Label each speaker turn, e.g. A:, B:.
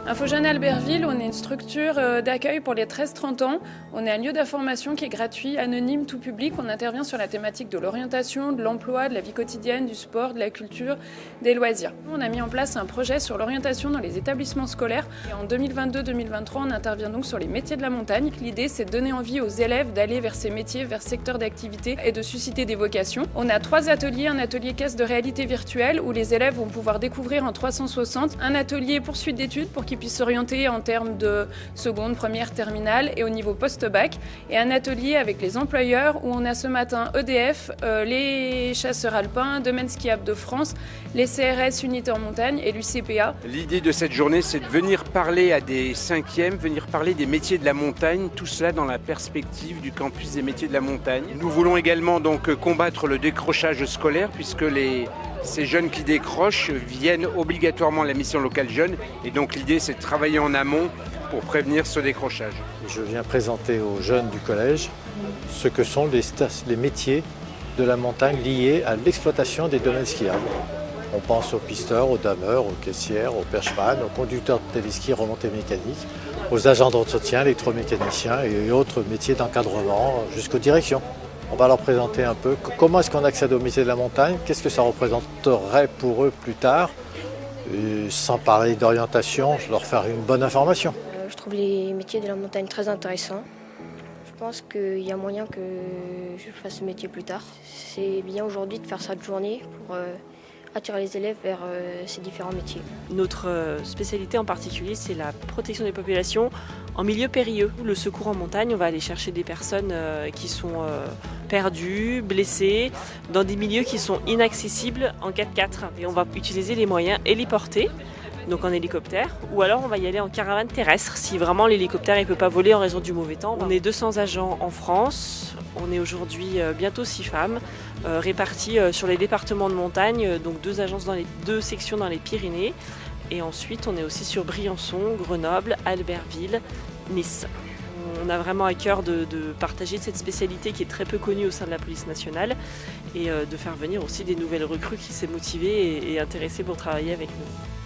A: InfoJeunes Albertville, on est une structure d'accueil pour les 13-30 ans. On est un lieu d'information qui est gratuit, anonyme, tout public. On intervient sur la thématique de l'orientation, de l'emploi, de la vie quotidienne, du sport, de la culture, des loisirs. On a mis en place un projet sur l'orientation dans les établissements scolaires. Et en 2022-2023, on intervient donc sur les métiers de la montagne. L'idée, c'est de donner envie aux élèves d'aller vers ces métiers, vers ce secteur d'activité et de susciter des vocations. On a 3 ateliers, un atelier caisse de réalité virtuelle où les élèves vont pouvoir découvrir en 360, un atelier poursuite d'études pour qu'ils puissent s'orienter en termes de seconde, première, terminale et au niveau post-bac, et un atelier avec les employeurs où on a ce matin EDF, les chasseurs alpins, Domaine skiable de France, les CRS Unités en montagne et l'UCPA.
B: L'idée de cette journée, c'est de venir parler à des 5e, venir parler des métiers de la montagne, tout cela dans la perspective du campus des métiers de la montagne. Nous voulons également donc combattre le décrochage scolaire puisque ces jeunes qui décrochent viennent obligatoirement à la mission locale jeune et donc l'idée c'est de travailler en amont pour prévenir ce décrochage.
C: Je viens présenter aux jeunes du collège ce que sont les métiers de la montagne liés à l'exploitation des domaines skiables. On pense aux pisteurs, aux dameurs, aux caissières, aux perchemans, aux conducteurs de téléski remontée mécanique, aux agents d'entretien, électromécaniciens et autres métiers d'encadrement jusqu'aux directions. On va leur présenter un peu comment est-ce qu'on accède au métier de la montagne, qu'est-ce que ça représenterait pour eux plus tard. Et sans parler d'orientation, je leur faire une bonne information.
D: Je trouve les métiers de la montagne très intéressants. Je pense qu'il y a moyen que je fasse ce métier plus tard. C'est bien aujourd'hui de faire cette journée pour attirer les élèves vers ces différents métiers.
E: Notre spécialité en particulier, c'est la protection des populations en milieu périlleux. Le secours en montagne, on va aller chercher des personnes qui sont perdues, blessées, dans des milieux qui sont inaccessibles en 4x4. Et on va utiliser les moyens héliportés, donc en hélicoptère, ou alors on va y aller en caravane terrestre si vraiment l'hélicoptère ne peut pas voler en raison du mauvais temps. On est 200 agents en France, on est aujourd'hui bientôt 6 femmes, réparties sur les départements de montagne, donc 2 sections dans les Pyrénées, et ensuite on est aussi sur Briançon, Grenoble, Albertville, Nice. On a vraiment à cœur de partager cette spécialité qui est très peu connue au sein de la police nationale et de faire venir aussi des nouvelles recrues qui s'est motivées et intéressées pour travailler avec nous.